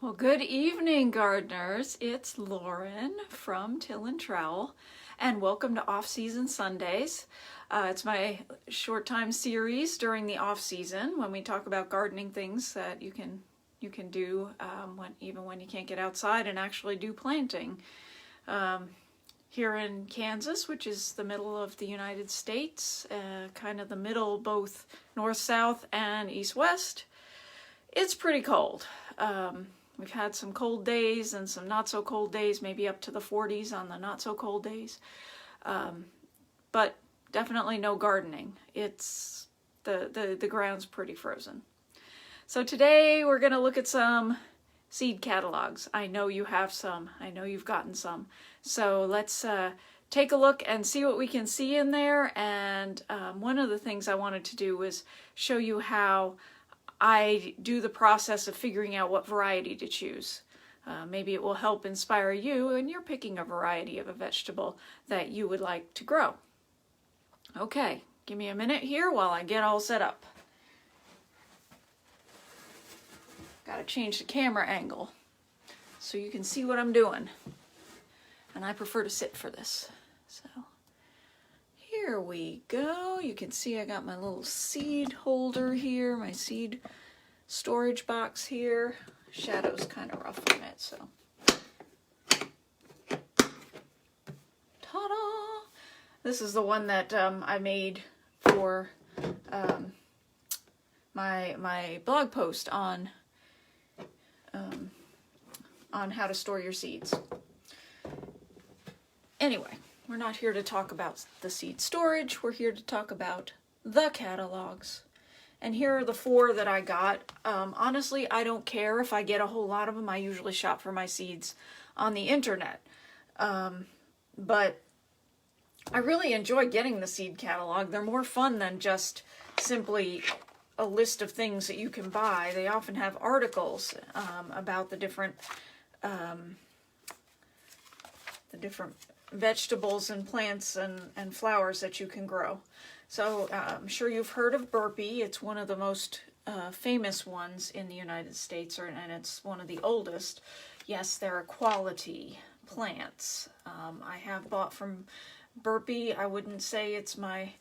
Well, good evening, gardeners. It's Lauren from Till and Trowel, and welcome to Off-Season Sundays. It's my short time series during the off-season when we talk about gardening things that you can do even when you can't get outside and actually do planting. Here in Kansas, which is the middle of the United States, kind of the middle both north-south and east-west, it's pretty cold. We've had some cold days and some not so cold days, maybe up to the 40s on the not so cold days. But definitely no gardening. It's the ground's pretty frozen. So today we're going to look at some seed catalogs. I know you have some. I know you've gotten some. So let's take a look and see what we can see in there. And one of the things I wanted to do was show you how I do the process of figuring out what variety to choose. Maybe it will help inspire you when you're picking a variety of a vegetable that you would like to grow. Okay, give me a minute here while I get all set up. Gotta change the camera angle so you can see what I'm doing. And I prefer to sit for this. So here we go. You can see I got my little seed holder here, my seed storage box here. Shadow's kind of rough on it, so. Ta-da! This is the one that I made for my blog post on how to store your seeds. Anyway, we're not here to talk about the seed storage. We're here to talk about the catalogs. And here are the 4 that I got. Honestly, I don't care if I get a whole lot of them. I usually shop for my seeds on the internet. But I really enjoy getting the seed catalog. They're more fun than just simply a list of things that you can buy. They often have articles about the different vegetables and plants and flowers that you can grow. So I'm sure you've heard of burpee. It's one of the most famous ones in the United States, and it's one of the oldest. Yes, they're quality plants. I have bought from burpee. I wouldn't say it's my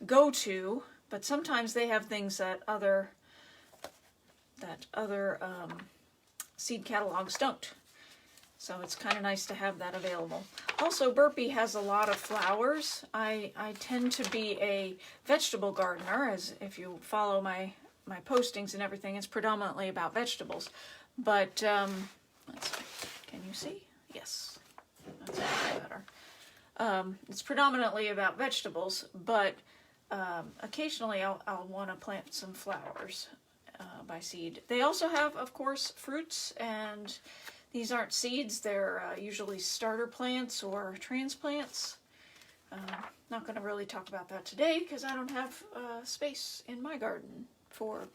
go-to, but sometimes they have things that other seed catalogs don't. So it's kind of nice to have that available. Also, burpee has a lot of flowers. I tend to be a vegetable gardener, as if you follow my postings and everything, it's predominantly about vegetables. But, let's see, can you see? Yes, that's a little better. It's predominantly about vegetables, but occasionally I'll want to plant some flowers by seed. They also have, of course, fruits, and these aren't seeds. They're usually starter plants or transplants. Not going to really talk about that today because I don't have space in my garden for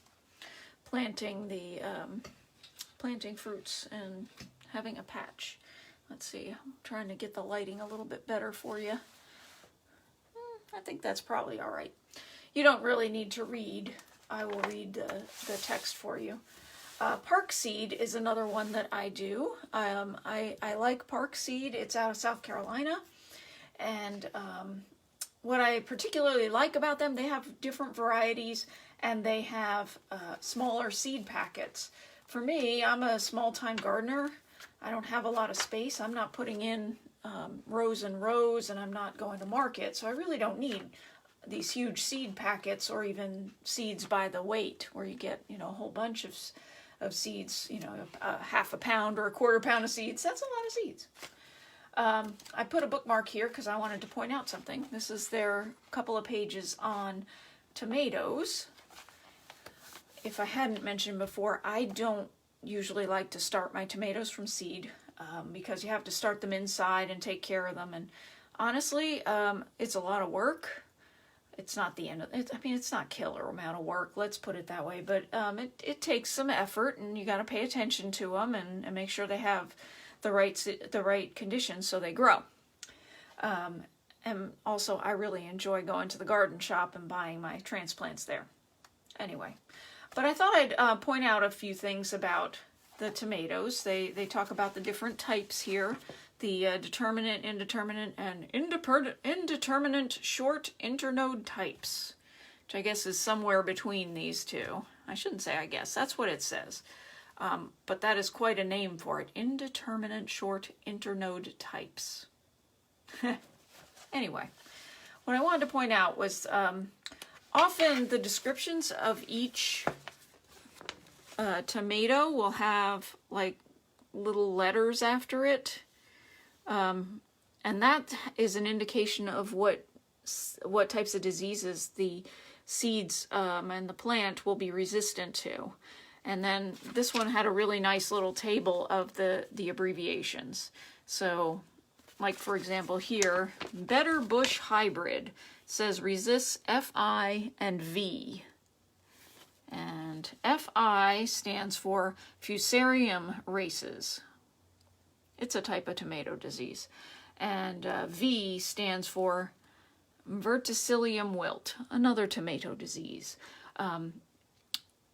planting planting fruits and having a patch. Let's see, I'm trying to get the lighting a little bit better for you. I think that's probably all right. You don't really need to read. I will read the text for you. Park seed is another one that I do. I like park seed. It's out of South Carolina. And what I particularly like about them, they have different varieties and they have smaller seed packets. For me, I'm a small-time gardener. I don't have a lot of space. I'm not putting in rows and rows, and I'm not going to market. So I really don't need these huge seed packets or even seeds by the weight where you get, a whole bunch of seeds, half a pound or a quarter pound of seeds. That's a lot of seeds. I put a bookmark here because I wanted to point out something. This is their couple of pages on tomatoes. If I hadn't mentioned before, I don't usually like to start my tomatoes from seed because you have to start them inside and take care of them. And honestly, it's a lot of work. It's not the end of it. I mean, it's not killer amount of work, let's put it that way, but it takes some effort, and you got to pay attention to them and make sure they have the right conditions so they grow. And also, I really enjoy going to the garden shop and buying my transplants there. Anyway, but I thought I'd point out a few things about the tomatoes. They talk about the different types here. The determinate, indeterminate, and indeterminate short internode types, which I guess is somewhere between these two. I shouldn't say I guess, that's what it says. But that is quite a name for it. Indeterminate short internode types. Anyway, what I wanted to point out was often the descriptions of each tomato will have like little letters after it. And that is an indication of what types of diseases the seeds and the plant will be resistant to. And then this one had a really nice little table of the abbreviations. So, like for example here, Better Bush Hybrid says resists FI and V. And FI stands for Fusarium races. It's a type of tomato disease. And V stands for Verticillium wilt, another tomato disease.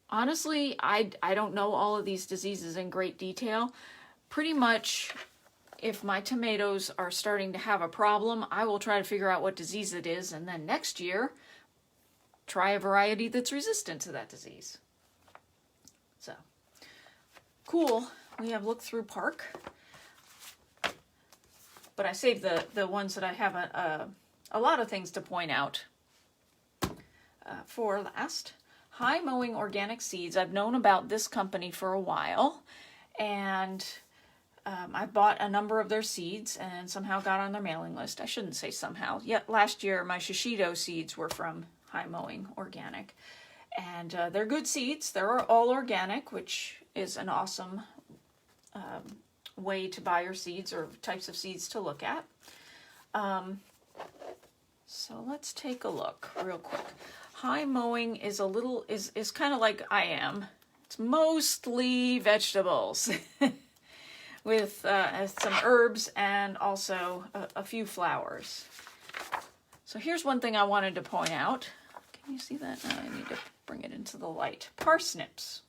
Honestly, I don't know all of these diseases in great detail. Pretty much, if my tomatoes are starting to have a problem, I will try to figure out what disease it is, and then next year, try a variety that's resistant to that disease. So, cool. We have Look Through Park. But I saved the ones that I have a lot of things to point out for last. High Mowing Organic Seeds. I've known about this company for a while, and I bought a number of their seeds and somehow got on their mailing list. I shouldn't say somehow. Yet last year my shishito seeds were from High Mowing Organic, and they're good seeds. They're all organic, which is an awesome way to buy your seeds, or types of seeds to look at. So let's take a look real quick. High Mowing is is kind of like I am. It's mostly vegetables with some herbs and also a few flowers. So here's one thing I wanted to point out. Can you see that? I need to bring it into the light. Parsnips.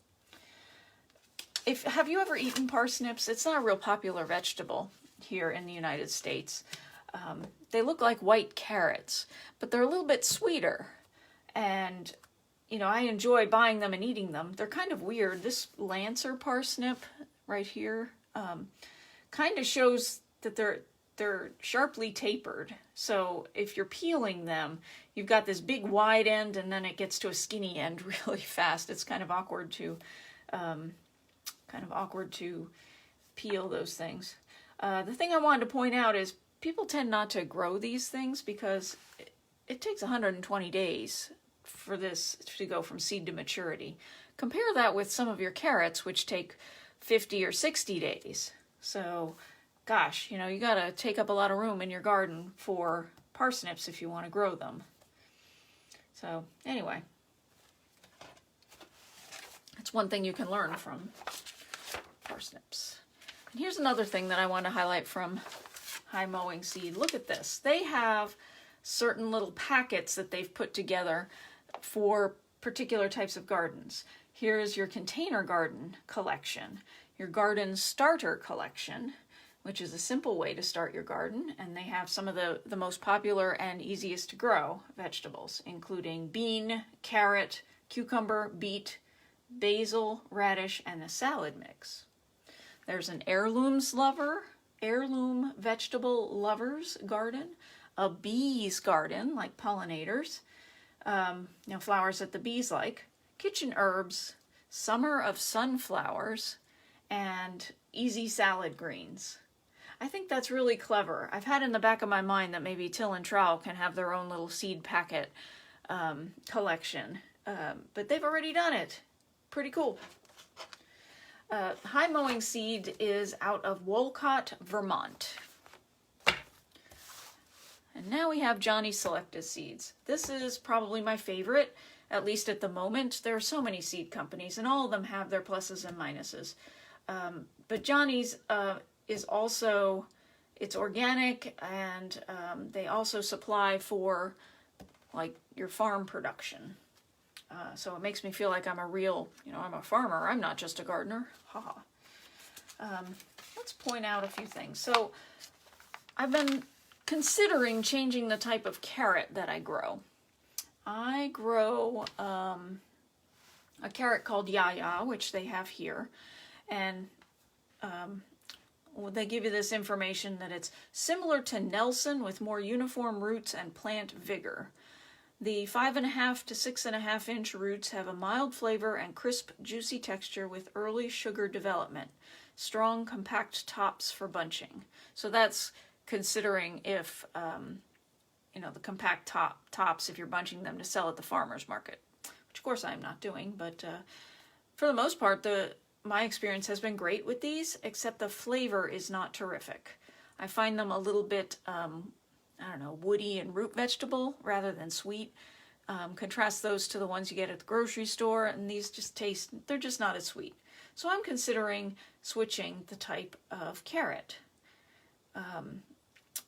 Have you ever eaten parsnips? It's not a real popular vegetable here in the United States. They look like white carrots, but they're a little bit sweeter. And, you know, I enjoy buying them and eating them. They're kind of weird. This Lancer parsnip right here kind of shows that they're sharply tapered. So if you're peeling them, you've got this big wide end and then it gets to a skinny end really fast. It's kind of awkward to peel those things. The thing I wanted to point out is people tend not to grow these things because it takes 120 days for this to go from seed to maturity. Compare that with some of your carrots, which take 50 or 60 days. So, gosh, you know, you gotta take up a lot of room in your garden for parsnips if you want to grow them. So, anyway, that's one thing you can learn from parsnips. And here's another thing that I want to highlight from High Mowing Seed. Look at this. They have certain little packets that they've put together for particular types of gardens. Here's your container garden collection, your garden starter collection, which is a simple way to start your garden, and they have some of the most popular and easiest to grow vegetables, including bean, carrot, cucumber, beet, basil, radish, and a salad mix. There's an heirloom vegetable lovers garden, a bees garden, like pollinators, flowers that the bees like, kitchen herbs, summer of sunflowers, and easy salad greens. I think that's really clever. I've had in the back of my mind that maybe Till and Trowel can have their own little seed packet collection, but they've already done it. Pretty cool. High Mowing Seed is out of Wolcott, Vermont. And now we have Johnny's Selected Seeds. This is probably my favorite, at least at the moment. There are so many seed companies, and all of them have their pluses and minuses. But Johnny's is also, it's organic, and they also supply for like your farm production. So it makes me feel like I'm a real, I'm a farmer. I'm not just a gardener. Ha. let's point out a few things. So I've been considering changing the type of carrot that I grow. I grow a carrot called Yaya, which they have here, and they give you this information that it's similar to Nelson with more uniform roots and plant vigor. The 5.5 to 6.5 inch roots have a mild flavor and crisp, juicy texture with early sugar development. Strong, compact tops for bunching. So that's considering if, the compact tops, if you're bunching them to sell at the farmer's market, which of course I'm not doing, but for the most part, my experience has been great with these, except the flavor is not terrific. I find them a little bit, woody and root vegetable rather than sweet. Contrast those to the ones you get at the grocery store, and these just they're just not as sweet. So I'm considering switching the type of carrot.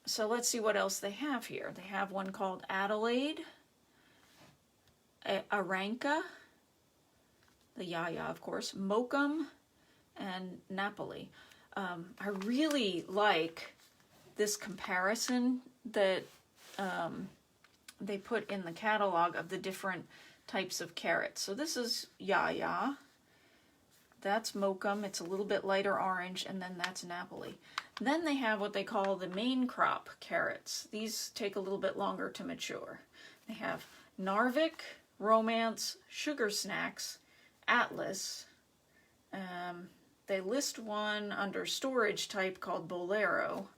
So let's see what else they have here. They have one called Adelaide, Aranca, the Yaya, of course, Mokum, and Napoli. I really like this comparison that they put in the catalog of the different types of carrots. So this is Yaya, that's Mokum, it's a little bit lighter orange, and then that's Napoli. Then they have what they call the main crop carrots. These take a little bit longer to mature. They have Narvik, Romance, Sugar Snacks, Atlas. They list one under storage type called Bolero.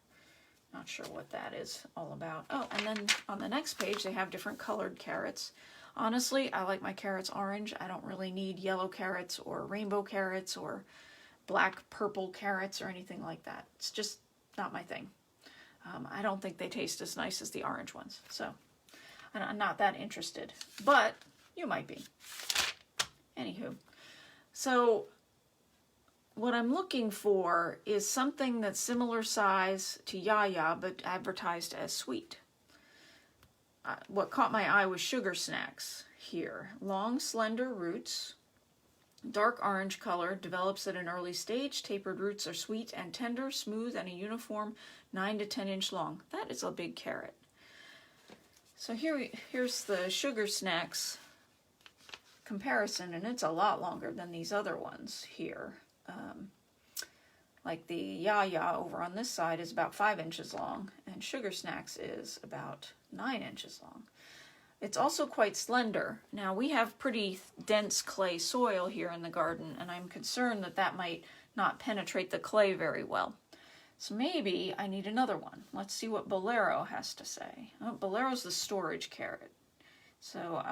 Not sure what that is all about. Oh, and then on the next page they have different colored carrots. Honestly, I like my carrots orange. I don't really need yellow carrots or rainbow carrots or black purple carrots or anything like that. It's just not my thing. I don't think they taste as nice as the orange ones. So I'm not that interested, but you might be. Anywho, so what I'm looking for is something that's similar size to Yaya, but advertised as sweet. What caught my eye was Sugar Snacks here. Long, slender roots, dark orange color, develops at an early stage. Tapered roots are sweet and tender, smooth, and a uniform 9 to 10 inch long. That is a big carrot. So here's the Sugar Snacks comparison, and it's a lot longer than these other ones here. Like the Yaya over on this side is about 5 inches long, and Sugar Snacks is about 9 inches long. It's also quite slender. Now we have pretty dense clay soil here in the garden, and I'm concerned that that might not penetrate the clay very well. So maybe I need another one. Let's see what Bolero has to say. Oh, Bolero's the storage carrot. So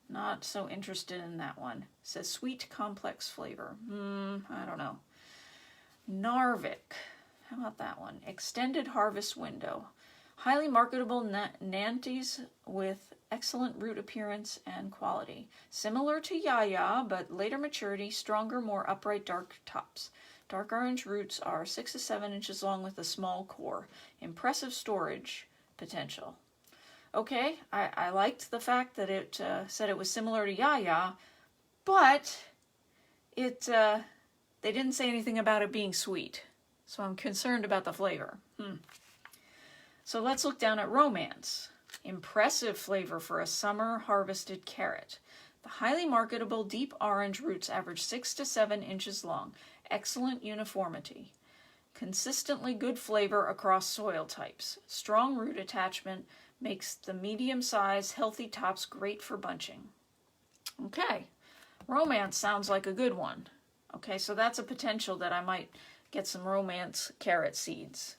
not so interested in that one. It says sweet complex flavor. I don't know. Narvik. How about that one? Extended harvest window. Highly marketable Nantes with excellent root appearance and quality. Similar to Yaya, but later maturity, stronger, more upright, dark tops. Dark orange roots are 6 to 7 inches long with a small core. Impressive storage potential. Okay, I liked the fact that it said it was similar to Yaya, but they didn't say anything about it being sweet. So I'm concerned about the flavor. So let's look down at Romance. Impressive flavor for a summer harvested carrot. The highly marketable deep orange roots average 6 to 7 inches long. Excellent uniformity. Consistently good flavor across soil types. Strong root attachment makes the medium-sized, healthy tops great for bunching. Okay, Romance sounds like a good one. Okay, so that's a potential that I might get some Romance carrot seeds.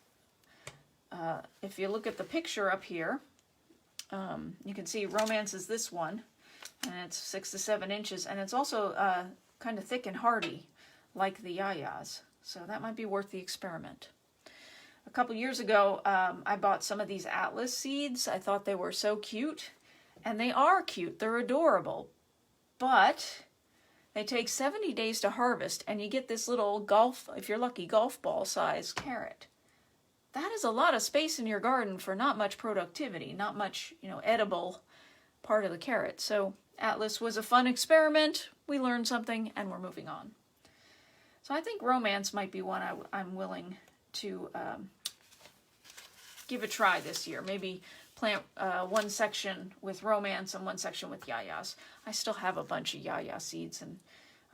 If you look at the picture up here, you can see Romance is this one, and it's 6 to 7 inches, and it's also kind of thick and hardy, like the Yayas. So that might be worth the experiment. A couple years ago, I bought some of these Atlas seeds. I thought they were so cute, and they are cute. They're adorable, but they take 70 days to harvest, and you get this little if you're lucky, golf ball size carrot. That is a lot of space in your garden for not much productivity, not much, edible part of the carrot. So Atlas was a fun experiment. We learned something, and we're moving on. So So I think romance might be one I'm willing to give a try this year. Maybe plant one section with romance and one section with yayas. I still have a bunch of yaya seeds and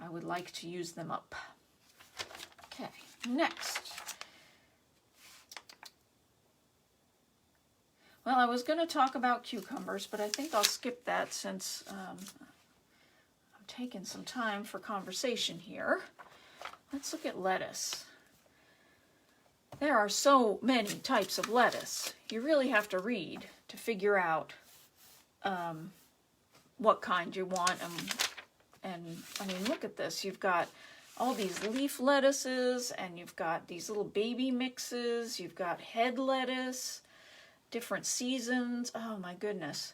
I would like to use them up. Okay, next. Well, I was going to talk about cucumbers, but I think I'll skip that since I'm taking some time for conversation here. Let's look at lettuce. There are so many types of lettuce. You really have to read to figure out what kind you want. And I mean, look at this. You've got all these leaf lettuces, and you've got these little baby mixes. You've got head lettuce, different seasons. Oh my goodness.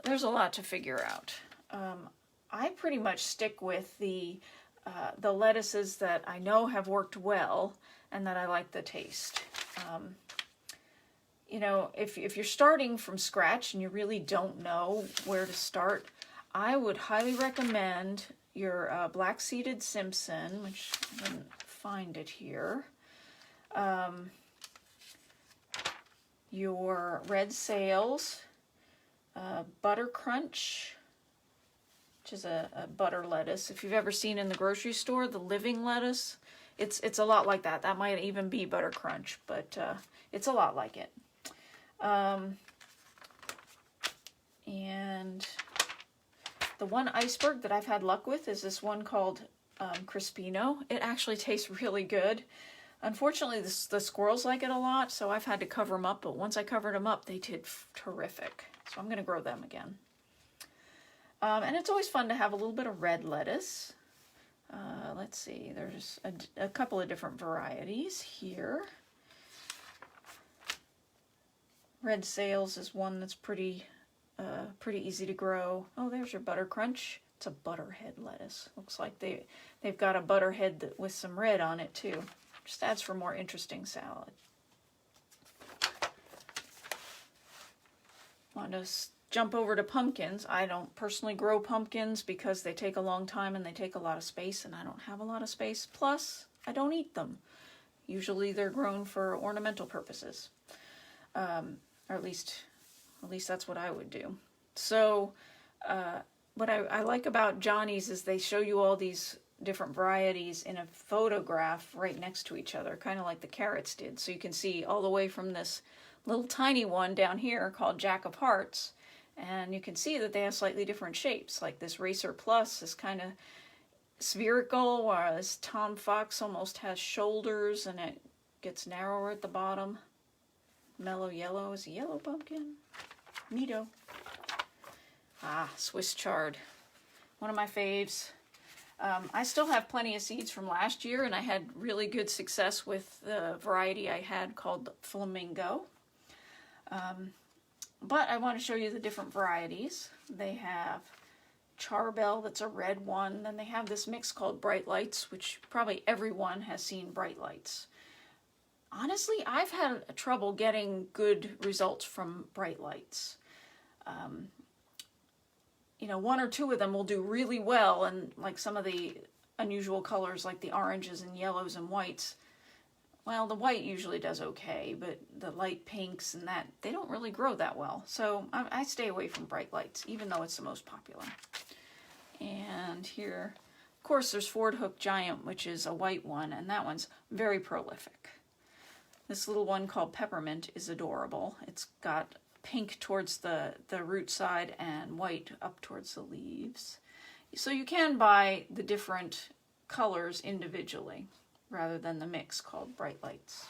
There's a lot to figure out. I pretty much stick with the lettuces that I know have worked well and that I like the taste. You know, if you're starting from scratch and you really don't know where to start, I would highly recommend your black-seeded Simpson, which I didn't find it here. Your red sales, butter crunch, which is a butter lettuce. If you've ever seen in the grocery store, the living lettuce, it's a lot like that. That might even be butter crunch, but it's a lot like it. And the one iceberg that I've had luck with is this one called Crispino. It actually tastes really good. Unfortunately, the squirrels like it a lot, so I've had to cover them up, but once I covered them up, they did terrific. So I'm going to grow them again. And it's always fun to have a little bit of red lettuce. Let's see, there's a couple of different varieties here. Red Sales is one that's pretty easy to grow. Oh, there's your butter crunch. It's a butterhead lettuce. Looks like they've got a butterhead with some red on it too. Just adds for more interesting salad. Want to jump over to pumpkins. I don't personally grow pumpkins because they take a long time and they take a lot of space, and I don't have a lot of space. Plus, I don't eat them. Usually they're grown for ornamental purposes. Or at least that's what I would do. So what I like about Johnny's is they show you all these different varieties in a photograph right next to each other, kind of like the carrots did. So you can see all the way from this little tiny one down here called Jack of Hearts, and you can see that they have slightly different shapes. Like this Racer Plus is kind of spherical, while this Tom Fox almost has shoulders and it gets narrower at the bottom. Mellow Yellow is a yellow pumpkin. Neato. Ah, Swiss Chard. One of my faves. I still have plenty of seeds from last year, and I had really good success with the variety I had called Flamingo. But I want to show you the different varieties. They have Charbel, that's a red one. Then they have this mix called Bright Lights, which probably everyone has seen Bright Lights. Honestly, I've had trouble getting good results from Bright Lights. You know, one or two of them will do really well, and like some of the unusual colors like the oranges and yellows and whites, well, the white usually does okay, but the light pinks and that, they don't really grow that well. So I stay away from Bright Lights, even though it's the most popular. And here, of course, there's Ford Hook Giant, which is a white one, and that one's very prolific. This little one called Peppermint is adorable. It's got pink towards the root side and white up towards the leaves. So you can buy the different colors individually rather than the mix called Bright Lights.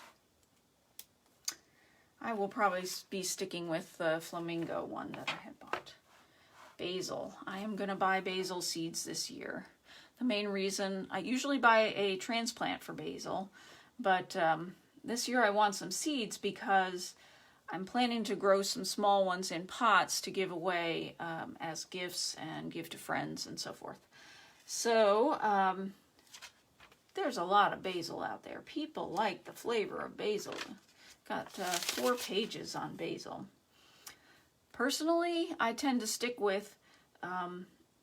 I will probably be sticking with the Flamingo one that I had bought. Basil. I am going to buy basil seeds this year. The main reason, I usually buy a transplant for basil, but this year I want some seeds because I'm planning to grow some small ones in pots to give away as gifts and give to friends and so forth. So there's a lot of basil out there. People like the flavor of basil. Got 4 pages on basil. Personally, I tend to stick with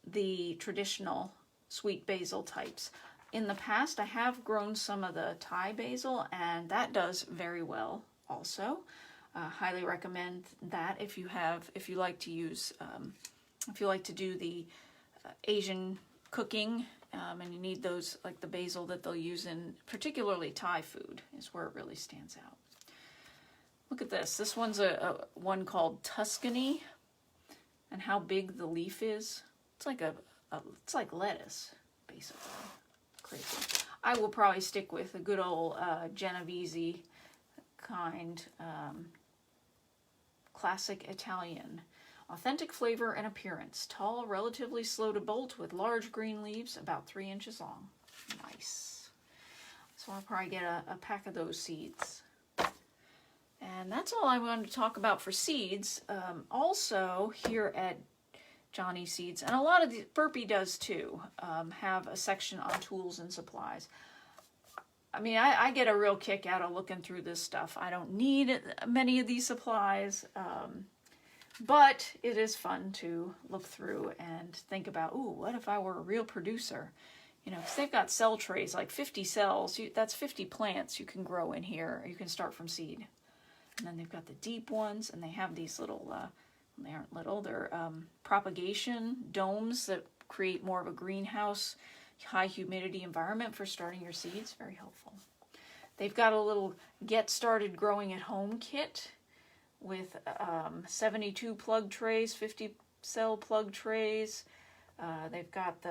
the traditional sweet basil types. in the past I have grown some of the Thai basil, and that does very well also. Highly recommend that if you like to use, if you like to do the Asian cooking, and you need those, like the basil that they'll use in particularly Thai food is where it really stands out. Look at this. This one's a one called Tuscany, and how big the leaf is. It's like it's like lettuce, basically. Crazy. I will probably stick with a good old Genovese kind, classic Italian. Authentic flavor and appearance. Tall, relatively slow to bolt with large green leaves about 3 inches long. Nice. So I'll probably get a pack of those seeds. And that's all I wanted to talk about for seeds. Also, here at Johnny Seeds, and a lot of the Burpee does too, have a section on tools and supplies. I mean, I get a real kick out of looking through this stuff. I don't need many of these supplies, but it is fun to look through and think about, ooh, what if I were a real producer? You know, because they've got cell trays, like 50 cells. That's 50 plants you can grow in here. You can start from seed. And then they've got the deep ones, and they have these little, they aren't little, they're propagation domes that create more of a greenhouse, high humidity environment for starting your seeds. Very helpful. They've got a little get started growing at home kit with 72 plug trays, 50 cell plug trays. They've got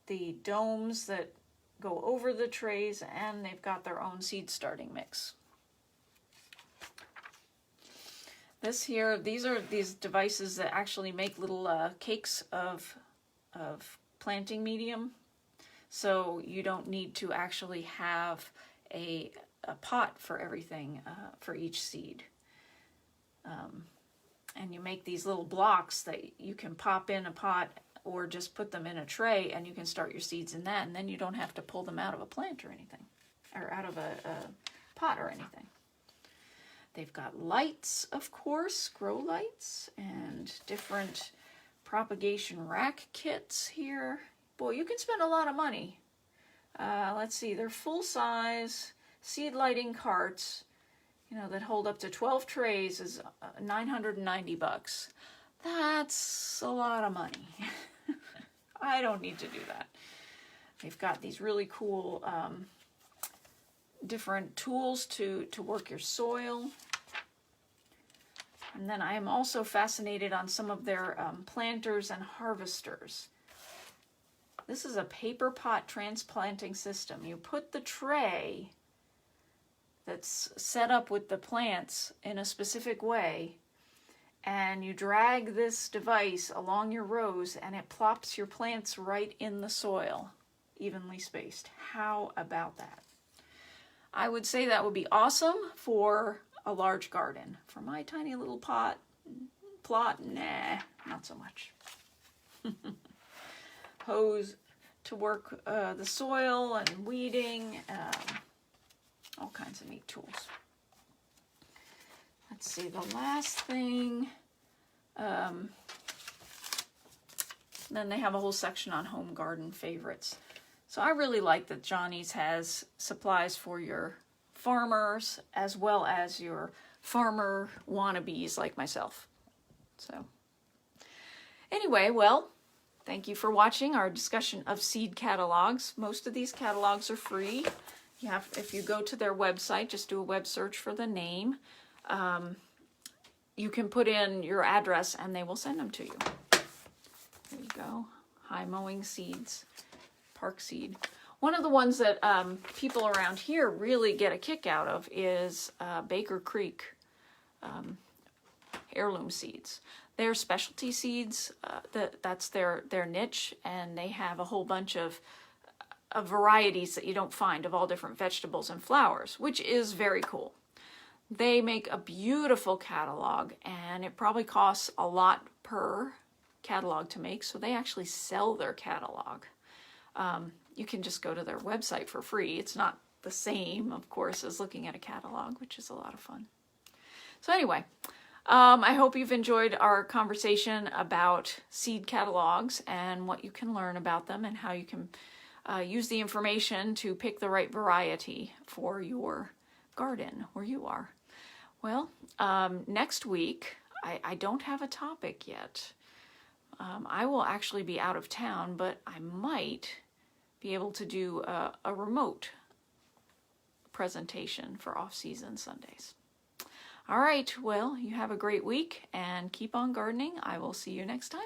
the domes that go over the trays, and they've got their own seed starting mix. This here, these are these devices that actually make little cakes of planting medium. So you don't need to actually have a pot for everything, for each seed. And you make these little blocks that you can pop in a pot or just put them in a tray, and you can start your seeds in that, and then you don't have to pull them out of a plant or anything, or out of a pot or anything. They've got lights, of course, grow lights, and different propagation rack kits here. Boy, you can spend a lot of money. Let's see, they're full-size seed lighting carts, you know, that hold up to 12 trays is $990. That's a lot of money. I don't need to do that. They've got these really cool different tools to work your soil. And then I am also fascinated on some of their planters and harvesters. This is a paper pot transplanting system. You put the tray that's set up with the plants in a specific way, and you drag this device along your rows, and it plops your plants right in the soil, evenly spaced. How about that? I would say that would be awesome for a large garden. For my tiny little plot, nah, not so much. Hose to work the soil and weeding, all kinds of neat tools. Let's see, the last thing, then they have a whole section on home garden favorites. So I really like that Johnny's has supplies for your farmers as well as your farmer wannabes like myself. So anyway, well, thank you for watching our discussion of seed catalogs. Most of these catalogs are free. If you go to their website, just do a web search for the name. You can put in your address and they will send them to you. There you go. Hi Mowing Seeds. Park seed. One of the ones that people around here really get a kick out of is Baker Creek heirloom seeds. They're specialty seeds. That's their niche, and they have a whole bunch of varieties that you don't find of all different vegetables and flowers, which is very cool. They make a beautiful catalog, and it probably costs a lot per catalog to make, so they actually sell their catalog. You can just go to their website for free. It's not the same, of course, as looking at a catalog, which is a lot of fun. So anyway, I hope you've enjoyed our conversation about seed catalogs and what you can learn about them and how you can use the information to pick the right variety for your garden where you are. Well, next week, I don't have a topic yet. I will actually be out of town, but I might be able to do a remote presentation for off-season Sundays. All right, well, you have a great week and keep on gardening. I will see you next time.